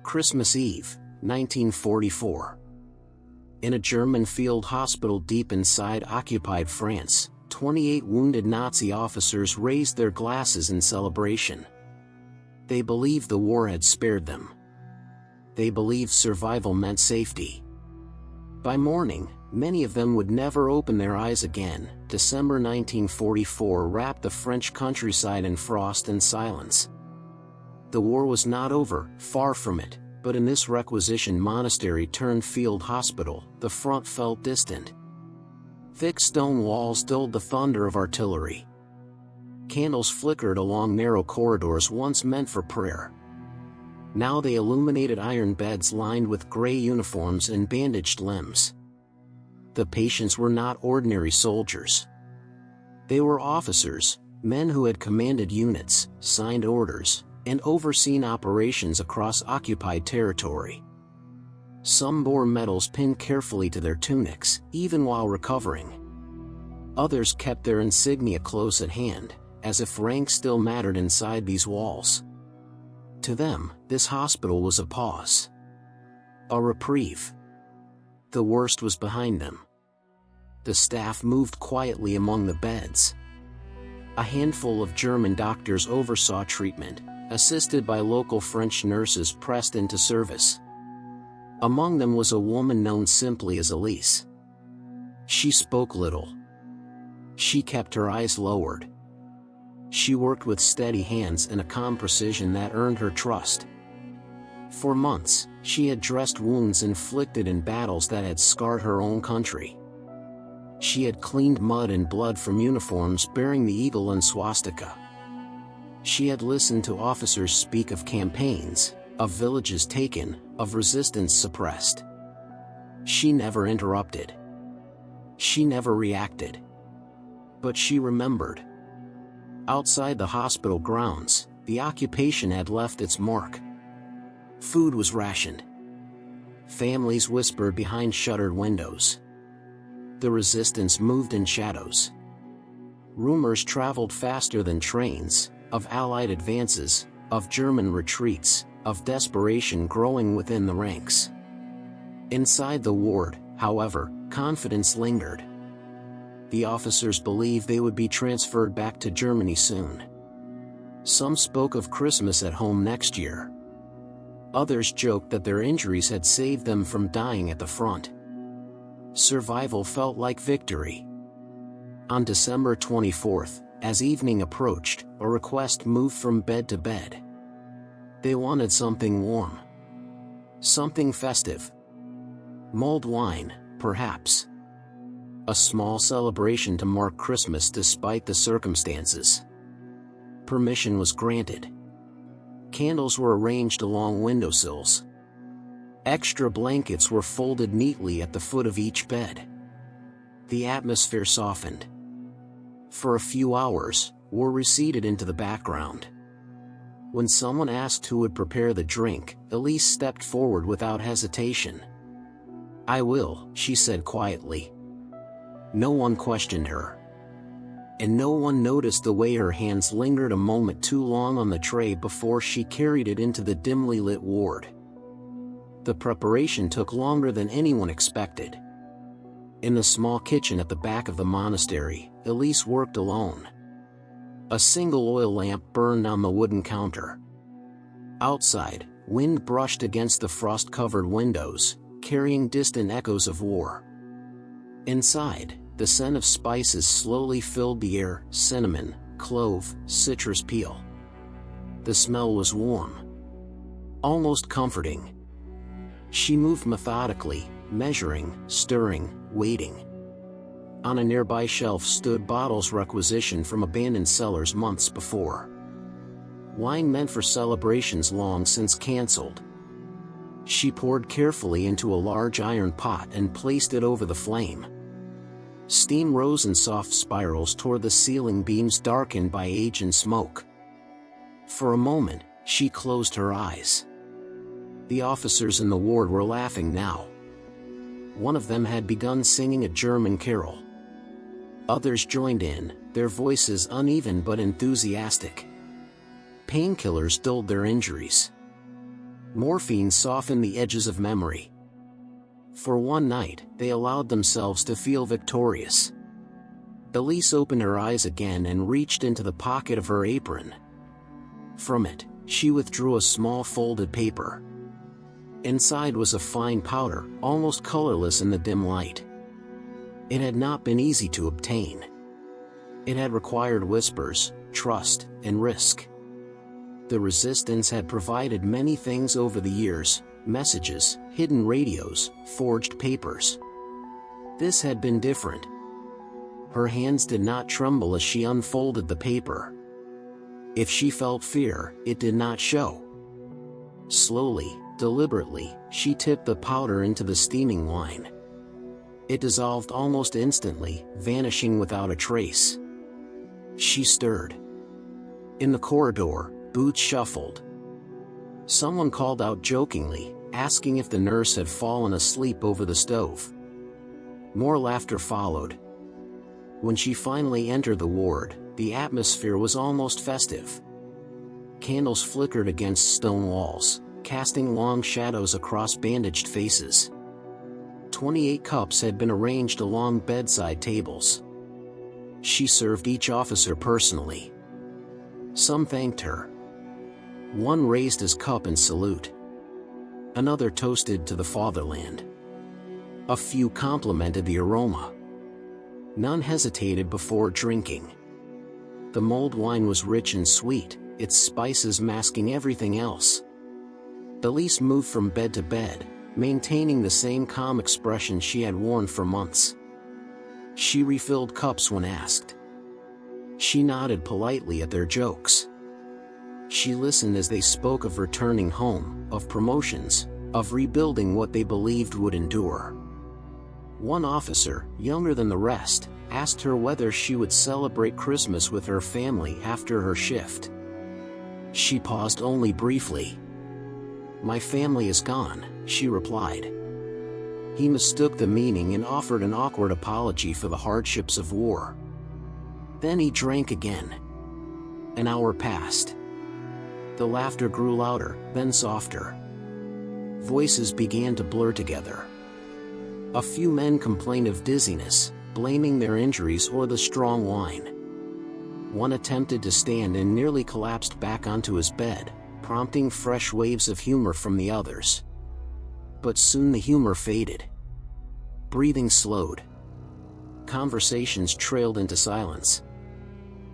Christmas Eve, 1944. In a German field hospital deep inside occupied France, 28 wounded Nazi officers raised their glasses in celebration. They believed the war had spared them. They believed survival meant safety. By morning, many of them would never open their eyes again. December 1944 wrapped the French countryside in frost and silence. The war was not over, far from it, but in this requisition monastery turned field hospital, the front felt distant. Thick stone walls dulled the thunder of artillery. Candles flickered along narrow corridors once meant for prayer. Now they illuminated iron beds lined with gray uniforms and bandaged limbs. The patients were not ordinary soldiers. They were officers, men who had commanded units, signed orders, and overseen operations across occupied territory. Some bore medals pinned carefully to their tunics, even while recovering. Others kept their insignia close at hand, as if rank still mattered inside these walls. To them, this hospital was a pause. A reprieve. The worst was behind them. The staff moved quietly among the beds. A handful of German doctors oversaw treatment, assisted by local French nurses pressed into service. Among them was a woman known simply as Elise. She spoke little. She kept her eyes lowered. She worked with steady hands and a calm precision that earned her trust. For months, she had dressed wounds inflicted in battles that had scarred her own country. She had cleaned mud and blood from uniforms bearing the eagle and swastika. She had listened to officers speak of campaigns, of villages taken, of resistance suppressed. She never interrupted. She never reacted. But she remembered. Outside the hospital grounds, the occupation had left its mark. Food was rationed. Families whispered behind shuttered windows. The resistance moved in shadows. Rumors traveled faster than trains, of Allied advances, of German retreats, of desperation growing within the ranks. Inside the ward, however, confidence lingered. The officers believed they would be transferred back to Germany soon. Some spoke of Christmas at home next year. Others joked that their injuries had saved them from dying at the front. Survival felt like victory. On December 24th, as evening approached, a request moved from bed to bed. They wanted something warm. Something festive. Mulled wine, perhaps. A small celebration to mark Christmas despite the circumstances. Permission was granted. Candles were arranged along windowsills. Extra blankets were folded neatly at the foot of each bed. The atmosphere softened. For a few hours, war receded into the background. When someone asked who would prepare the drink, Elise stepped forward without hesitation. "I will," she said quietly. No one questioned her. And no one noticed the way her hands lingered a moment too long on the tray before she carried it into the dimly lit ward. The preparation took longer than anyone expected. In the small kitchen at the back of the monastery, Elise worked alone. A single oil lamp burned on the wooden counter. Outside, wind brushed against the frost-covered windows, carrying distant echoes of war. Inside, the scent of spices slowly filled the air: cinnamon, clove, citrus peel. The smell was warm. Almost comforting. She moved methodically, measuring, stirring, waiting. On a nearby shelf stood bottles requisitioned from abandoned cellars months before. Wine meant for celebrations long since cancelled. She poured carefully into a large iron pot and placed it over the flame. Steam rose in soft spirals toward the ceiling beams darkened by age and smoke. For a moment, she closed her eyes. The officers in the ward were laughing now. One of them had begun singing a German carol. Others joined in, their voices uneven but enthusiastic. Painkillers dulled their injuries. Morphine softened the edges of memory. For one night, they allowed themselves to feel victorious. Elise opened her eyes again and reached into the pocket of her apron. From it, she withdrew a small folded paper. Inside was a fine powder, almost colorless in the dim light. It had not been easy to obtain. It had required whispers, trust, and risk. The resistance had provided many things over the years: messages, hidden radios, forged papers. This had been different. Her hands did not tremble as she unfolded the paper. If she felt fear, it did not show. Slowly, deliberately, she tipped the powder into the steaming wine. It dissolved almost instantly, vanishing without a trace. She stirred. In the corridor, boots shuffled. Someone called out jokingly, asking if the nurse had fallen asleep over the stove. More laughter followed. When she finally entered the ward, the atmosphere was almost festive. Candles flickered against stone walls, casting long shadows across bandaged faces. 28 cups had been arranged along bedside tables. She served each officer personally. Some thanked her. One raised his cup in salute. Another toasted to the fatherland. A few complimented the aroma. None hesitated before drinking. The mulled wine was rich and sweet, its spices masking everything else. Elise moved from bed to bed, maintaining the same calm expression she had worn for months. She refilled cups when asked. She nodded politely at their jokes. She listened as they spoke of returning home, of promotions, of rebuilding what they believed would endure. One officer, younger than the rest, asked her whether she would celebrate Christmas with her family after her shift. She paused only briefly. "My family is gone," she replied. He mistook the meaning and offered an awkward apology for the hardships of war. Then he drank again. An hour passed. The laughter grew louder, then softer. Voices began to blur together. A few men complained of dizziness, blaming their injuries or the strong wine. One attempted to stand and nearly collapsed back onto his bed, prompting fresh waves of humor from the others. But soon the humor faded. Breathing slowed. Conversations trailed into silence.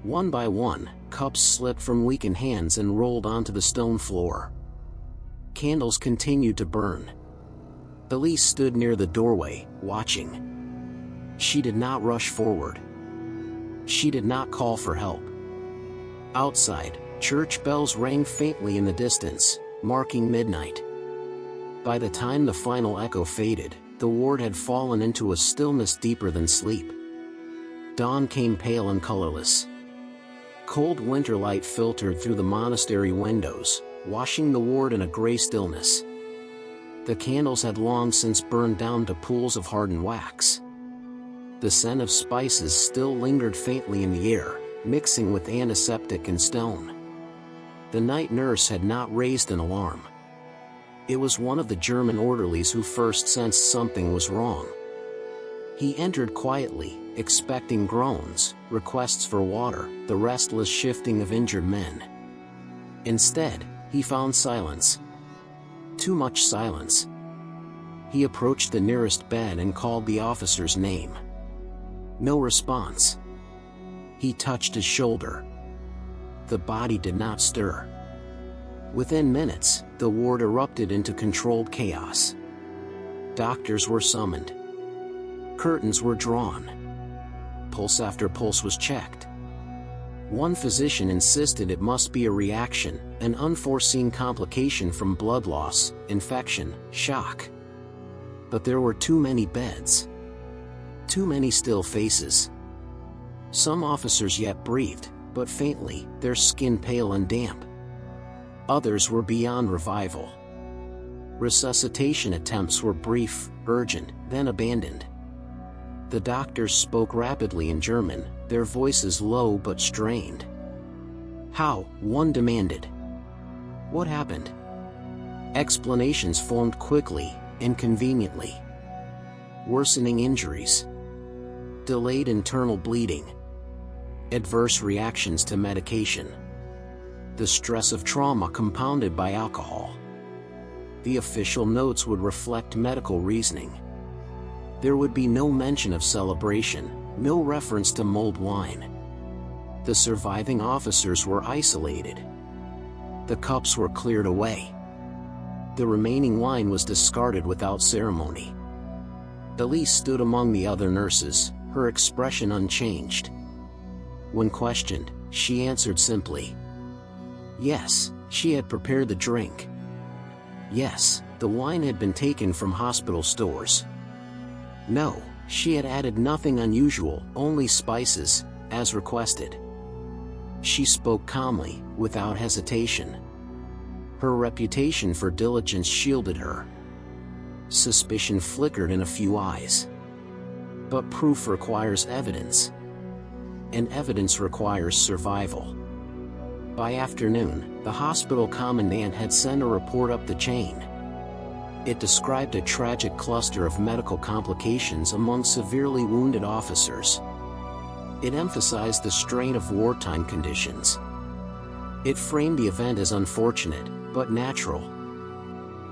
One by one, cups slipped from weakened hands and rolled onto the stone floor. Candles continued to burn. Elise stood near the doorway, watching. She did not rush forward. She did not call for help. Outside, church bells rang faintly in the distance, marking midnight. By the time the final echo faded, the ward had fallen into a stillness deeper than sleep. Dawn came pale and colorless. Cold winter light filtered through the monastery windows, washing the ward in a gray stillness. The candles had long since burned down to pools of hardened wax. The scent of spices still lingered faintly in the air, mixing with antiseptic and stone. The night nurse had not raised an alarm. It was one of the German orderlies who first sensed something was wrong. He entered quietly, expecting groans, requests for water, the restless shifting of injured men. Instead, he found silence. Too much silence. He approached the nearest bed and called the officer's name. No response. He touched his shoulder. The body did not stir. Within minutes, the ward erupted into controlled chaos. Doctors were summoned. Curtains were drawn. Pulse after pulse was checked. One physician insisted it must be a reaction, an unforeseen complication from blood loss, infection, shock. But there were too many beds. Too many still faces. Some officers yet breathed, but faintly, their skin pale and damp. Others were beyond revival. Resuscitation attempts were brief, urgent, then abandoned. The doctors spoke rapidly in German, their voices low but strained. "How?" one demanded. "What happened?" Explanations formed quickly and conveniently. Worsening injuries, delayed internal bleeding, adverse reactions to medication, the stress of trauma compounded by alcohol. The official notes would reflect medical reasoning. There would be no mention of celebration, no reference to mulled wine. The surviving officers were isolated. The cups were cleared away. The remaining wine was discarded without ceremony. Elise stood among the other nurses, her expression unchanged. When questioned, she answered simply. Yes, she had prepared the drink. Yes, the wine had been taken from hospital stores. No, she had added nothing unusual, only spices, as requested. She spoke calmly, without hesitation. Her reputation for diligence shielded her. Suspicion flickered in a few eyes. But proof requires evidence. And evidence requires survival. By afternoon, the hospital commandant had sent a report up the chain. It described a tragic cluster of medical complications among severely wounded officers. It emphasized the strain of wartime conditions. It framed the event as unfortunate, but natural.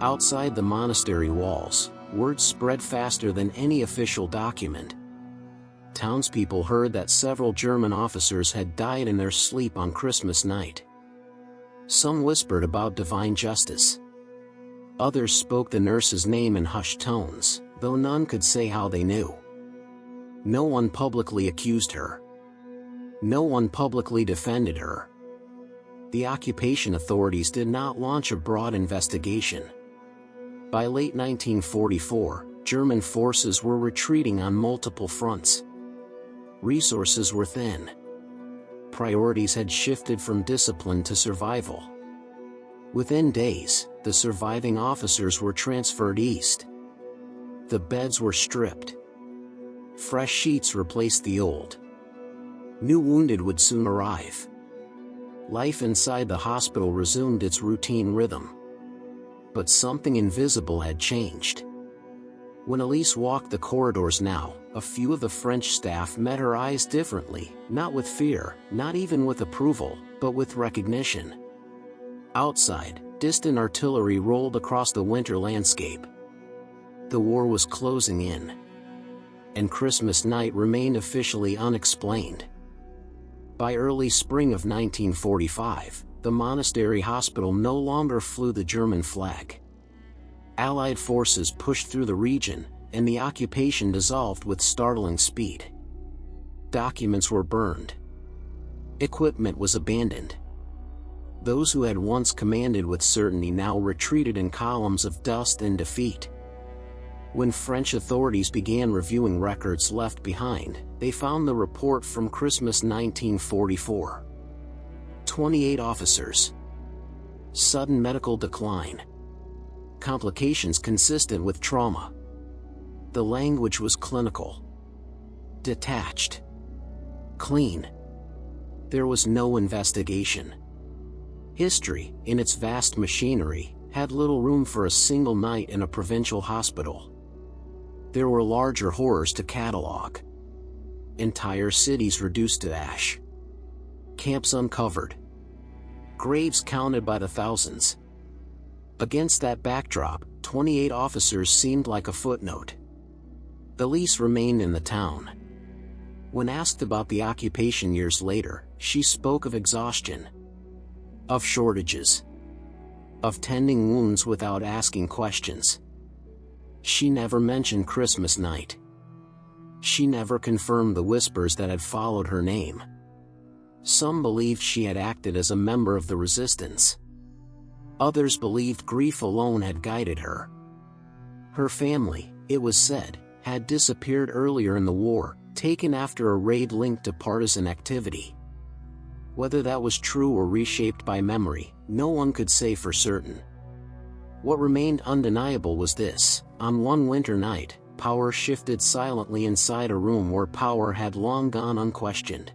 Outside the monastery walls, word spread faster than any official document. Townspeople heard that several German officers had died in their sleep on Christmas night. Some whispered about divine justice. Others spoke the nurse's name in hushed tones, though none could say how they knew. No one publicly accused her. No one publicly defended her. The occupation authorities did not launch a broad investigation. By late 1944, German forces were retreating on multiple fronts. Resources were thin. Priorities had shifted from discipline to survival. Within days, the surviving officers were transferred east. The beds were stripped. Fresh sheets replaced the old. New wounded would soon arrive. Life inside the hospital resumed its routine rhythm. But something invisible had changed. When Elise walked the corridors now, a few of the French staff met her eyes differently, not with fear, not even with approval, but with recognition. Outside, distant artillery rolled across the winter landscape. The war was closing in. And Christmas night remained officially unexplained. By early spring of 1945, the monastery hospital no longer flew the German flag. Allied forces pushed through the region, and the occupation dissolved with startling speed. Documents were burned. Equipment was abandoned. Those who had once commanded with certainty now retreated in columns of dust and defeat. When French authorities began reviewing records left behind, they found the report from Christmas 1944. 28 officers. Sudden medical decline. Complications consistent with trauma. The language was clinical. Detached. Clean. There was no investigation. History, in its vast machinery, had little room for a single night in a provincial hospital. There were larger horrors to catalog. Entire cities reduced to ash. Camps uncovered. Graves counted by the thousands. Against that backdrop, 28 officers seemed like a footnote. Elise remained in the town. When asked about the occupation years later, she spoke of exhaustion. Of shortages. Of tending wounds without asking questions. She never mentioned Christmas night. She never confirmed the whispers that had followed her name. Some believed she had acted as a member of the resistance. Others believed grief alone had guided her. Her family, it was said, had disappeared earlier in the war, taken after a raid linked to partisan activity. Whether that was true or reshaped by memory, no one could say for certain. What remained undeniable was this: on one winter night, power shifted silently inside a room where power had long gone unquestioned.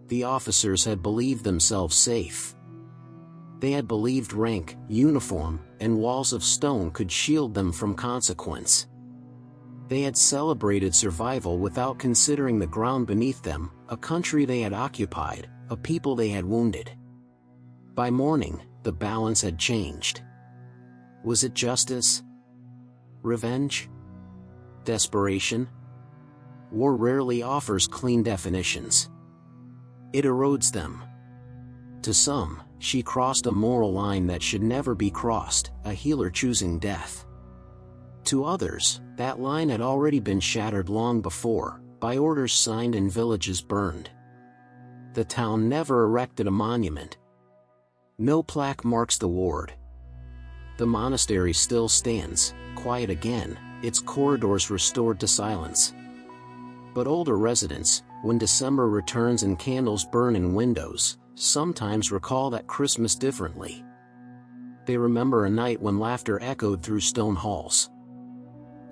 The officers had believed themselves safe. They had believed rank, uniform, and walls of stone could shield them from consequence. They had celebrated survival without considering the ground beneath them, a country they had occupied, a people they had wounded. By morning, the balance had changed. Was it justice? Revenge? Desperation? War rarely offers clean definitions. It erodes them. To some, she crossed a moral line that should never be crossed, a healer choosing death. To others, that line had already been shattered long before, by orders signed and villages burned. The town never erected a monument. No plaque marks the ward. The monastery still stands, quiet again, its corridors restored to silence. But older residents, when December returns and candles burn in windows, sometimes recall that Christmas differently. They remember a night when laughter echoed through stone halls,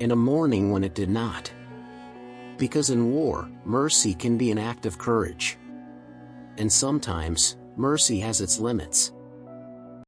and a morning when it did not. Because in war, mercy can be an act of courage. And sometimes, mercy has its limits.